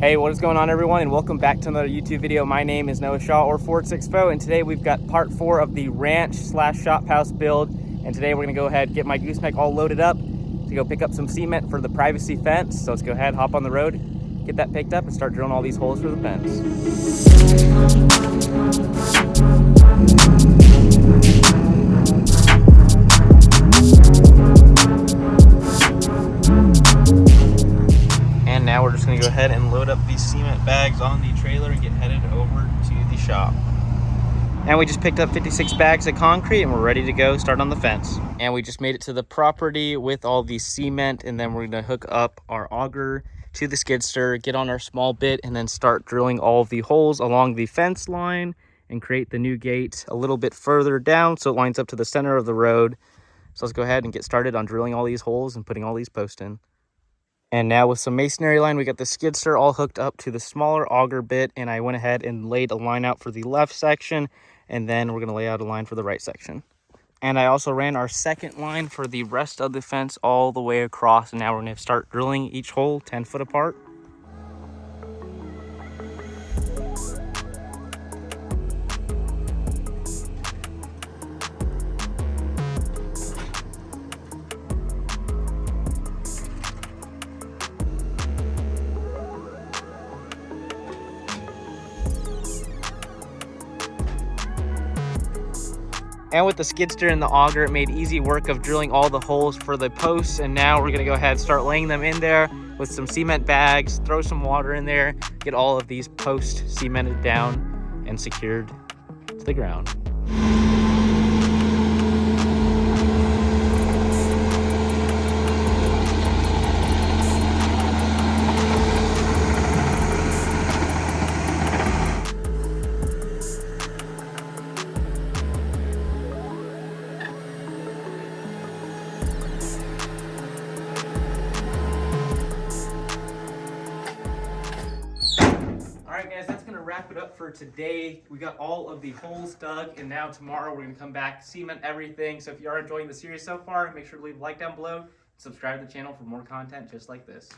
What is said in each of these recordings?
Hey, what is going on, everyone, and welcome back to another YouTube video. My name is Noah Shaw, or Fordsixfo, and today we've got part 4 of the ranch slash shop house build. And today we're gonna go ahead and get my gooseneck all loaded up to go pick up some cement for the privacy fence. So let's go ahead, hop on the road, get that picked up, and start drilling all these holes for the fence. And now we're just gonna go ahead and load up these cement bags on the trailer and get headed over to the shop. And we just picked up 56 bags of concrete and we're ready to go start on the fence. And we just made it to the property with all the cement, and then we're gonna hook up our auger to the skid steer, get on our small bit, and then start drilling all of the holes along the fence line and create the new gate a little bit further down so it lines up to the center of the road. So let's go ahead and get started on drilling all these holes and putting all these posts in. And now with some masonry line, we got the skid steer all hooked up to the smaller auger bit, and I went ahead and laid a line out for the left section, and then we're going to lay out a line for the right section. And I also ran our second line for the rest of the fence all the way across, and now we're going to start drilling each hole 10 foot apart. And with the skid steer and the auger, it made easy work of drilling all the holes for the posts. And now we're gonna go ahead and start laying them in there with some cement bags, throw some water in there, get all of these posts cemented down and secured to the ground. Alright guys, that's going to wrap it up for today. We got all of the holes dug, and now tomorrow we're going to come back, cement everything. So if you are enjoying the series so far, make sure to leave a like down below and subscribe to the channel for more content just like this.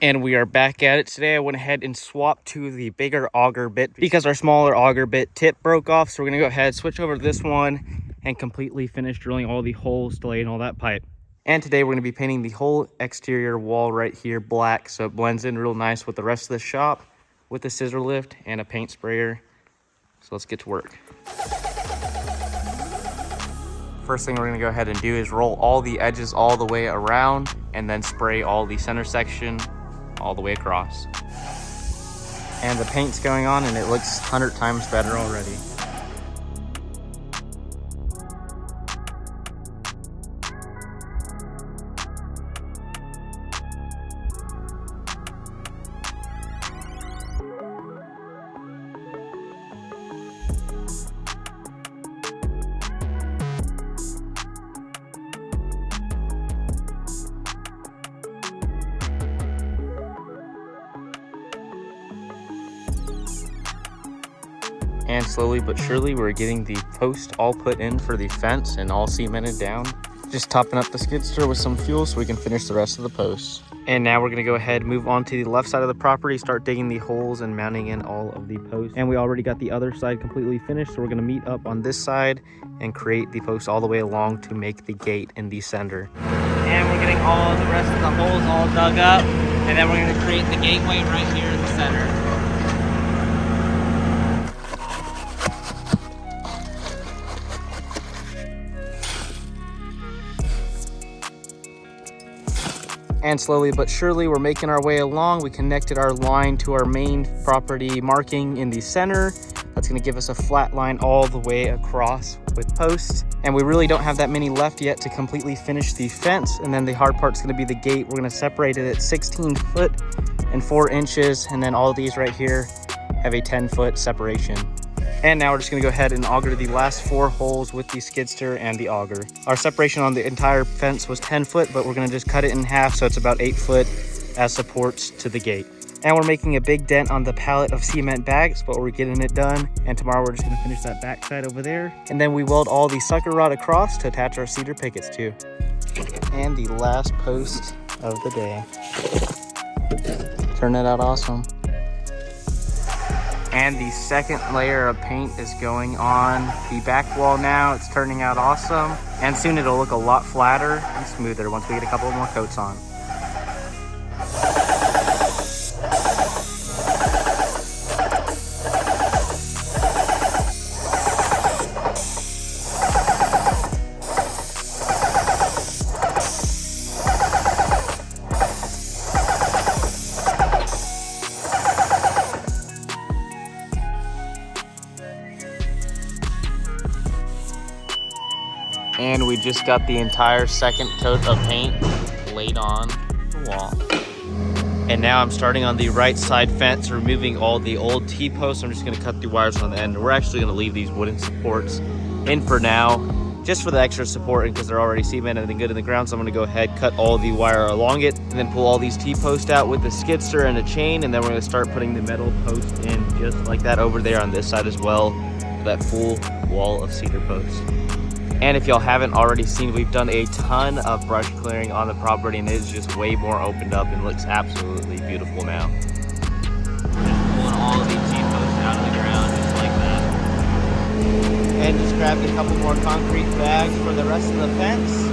And we are back at it today. I went ahead and swapped to the bigger auger bit because our smaller auger bit tip broke off. So we're going to go ahead, switch over to this one, and completely finish drilling all the holes to lay in all that pipe. And today we're going to be painting the whole exterior wall right here black, so it blends in real nice with the rest of the shop, with a scissor lift and a paint sprayer. So let's get to work. First thing we're gonna go ahead and do is roll all the edges all the way around and then spray all the center section all the way across. And the paint's going on and it looks 100 times better already. And slowly but surely, we're getting the post all put in for the fence and all cemented down. Just topping up the skid steer with some fuel so we can finish the rest of the posts. And now we're gonna go ahead and move on to the left side of the property, start digging the holes and mounting in all of the posts. And we already got the other side completely finished, so we're gonna meet up on this side and create the post all the way along to make the gate in the center. And we're getting all the rest of the holes all dug up, and then we're gonna create the gateway right here in the center. And slowly but surely, we're making our way along. We connected our line to our main property marking in the center. That's gonna give us a flat line all the way across with posts. And we really don't have that many left yet to completely finish the fence. And then the hard part's gonna be the gate. We're gonna separate it at 16 foot and 4 inches. And then all of these right here have a 10-foot separation. And now we're just gonna go ahead and auger the last 4 holes with the skid steer and the auger. Our separation on the entire fence was 10 foot, but we're gonna just cut it in half so it's about 8 foot as supports to the gate. And we're making a big dent on the pallet of cement bags, but we're getting it done. And tomorrow we're just gonna finish that back side over there. And then we weld all the sucker rod across to attach our cedar pickets to. And the last post of the day. Turned it out awesome. And the second layer of paint is going on the back wall now. It's turning out awesome. And soon it'll look a lot flatter and smoother once we get a couple more coats on. And we just got the entire second coat of paint laid on the wall. And now I'm starting on the right side fence, removing all the old T-posts. I'm just gonna cut the wires on the end. We're actually gonna leave these wooden supports in for now, just for the extra support and because they're already cemented and good in the ground. So I'm gonna go ahead, cut all the wire along it, and then pull all these T-posts out with the skidster and a chain. And then we're gonna start putting the metal post in just like that over there on this side as well. That full wall of cedar posts. And if y'all haven't already seen, we've done a ton of brush clearing on the property and it is just way more opened up and looks absolutely beautiful now. Just pulling all of these T-posts out of the ground just like that. And just grabbed a couple more concrete bags for the rest of the fence.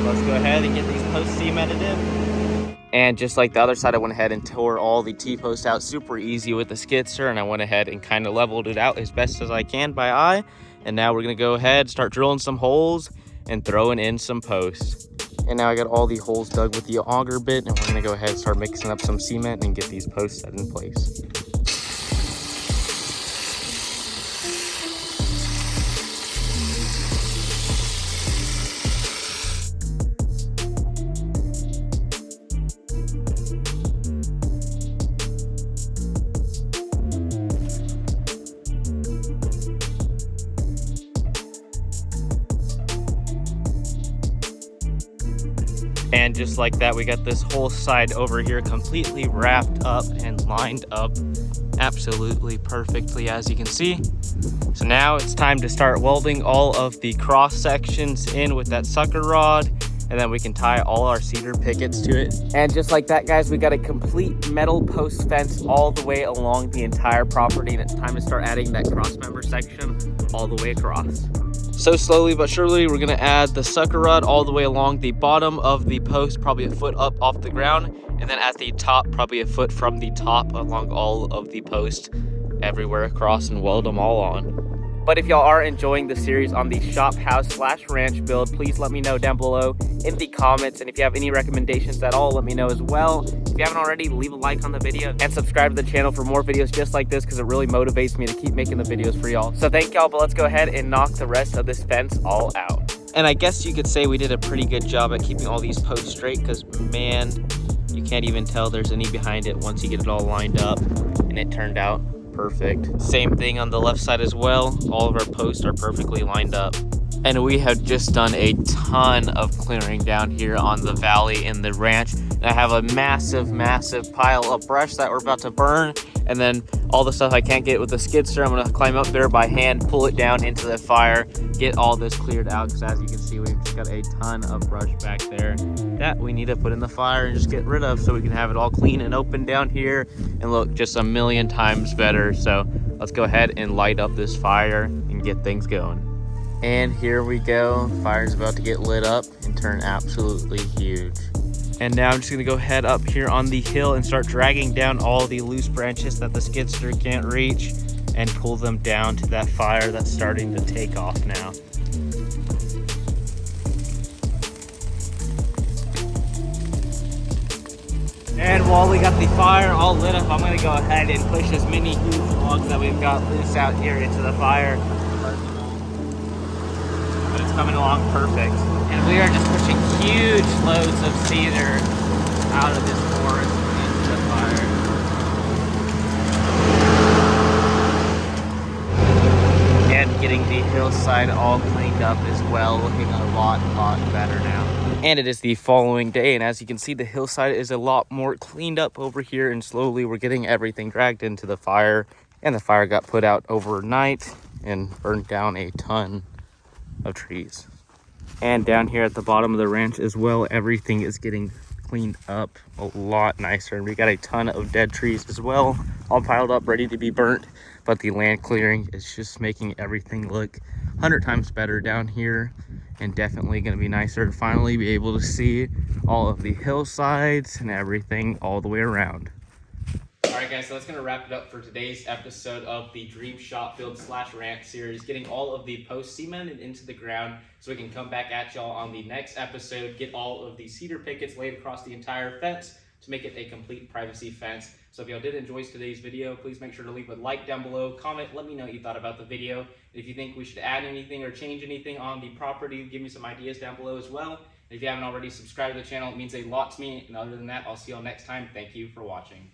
Let's go ahead and get these posts cemented in. And just like the other side, I went ahead and tore all the T-posts out super easy with the skidster, and I went ahead and kind of leveled it out as best as I can by eye. And now we're gonna go ahead, start drilling some holes and throwing in some posts. And now I got all the holes dug with the auger bit, and we're gonna go ahead and start mixing up some cement and get these posts set in place. And just like that, we got this whole side over here completely wrapped up and lined up absolutely perfectly, as you can see. So now it's time to start welding all of the cross sections in with that sucker rod, and then we can tie all our cedar pickets to it. And just like that, guys, we got a complete metal post fence all the way along the entire property, and it's time to start adding that cross member section all the way across. So slowly but surely, we're gonna add the sucker rod all the way along the bottom of the post, probably a foot up off the ground, and then at the top, probably a foot from the top along all of the posts everywhere across, and weld them all on. But if y'all are enjoying the series on the shop house / ranch build, please let me know down below in the comments. And if you have any recommendations at all, let me know as well. If you haven't already, leave a like on the video and subscribe to the channel for more videos just like this, because it really motivates me to keep making the videos for y'all. So thank y'all, but let's go ahead and knock the rest of this fence all out. And I guess you could say we did a pretty good job at keeping all these posts straight, because man, you can't even tell there's any behind it once you get it all lined up, and it turned out perfect. Same thing on the left side as well. All of our posts are perfectly lined up. And we have just done a ton of clearing down here on the valley in the ranch. And I have a massive pile of brush that we're about to burn. And then all the stuff I can't get with the skidster, I'm gonna climb up there by hand, pull it down into the fire, get all this cleared out, because as you can see, we've just got a ton of brush back there that we need to put in the fire and just get rid of so we can have it all clean and open down here and look just a million times better. So let's go ahead and light up this fire and get things going. And here we go. Fire's about to get lit up and turn absolutely huge. And now I'm just gonna go head up here on the hill and start dragging down all the loose branches that the skidster can't reach and pull them down to that fire that's starting to take off now. And while we got the fire all lit up, I'm gonna go ahead and push as many huge logs that we've got loose out here into the fire. But it's coming along perfect. And we are just pushing huge loads of cedar out of this forest into the fire. And getting the hillside all cleaned up as well, looking a lot better now. And it is the following day, and as you can see, the hillside is a lot more cleaned up over here, and slowly we're getting everything dragged into the fire. And the fire got put out overnight and burned down a ton of trees. And down here at the bottom of the ranch as well, everything is getting cleaned up a lot nicer. And we got a ton of dead trees as well, all piled up, ready to be burnt. But the land clearing is just making everything look 100 times better down here, and definitely going to be nicer to finally be able to see all of the hillsides and everything all the way around. All right, guys, so that's going to wrap it up for today's episode of the Dream Shop Build / Rant series, getting all of the posts cemented into the ground so we can come back at y'all on the next episode, get all of the cedar pickets laid across the entire fence to make it a complete privacy fence. So if y'all did enjoy today's video, please make sure to leave a like down below, comment, let me know what you thought about the video. And if you think we should add anything or change anything on the property, give me some ideas down below as well. And if you haven't already subscribed to the channel, it means a lot to me. And other than that, I'll see y'all next time. Thank you for watching.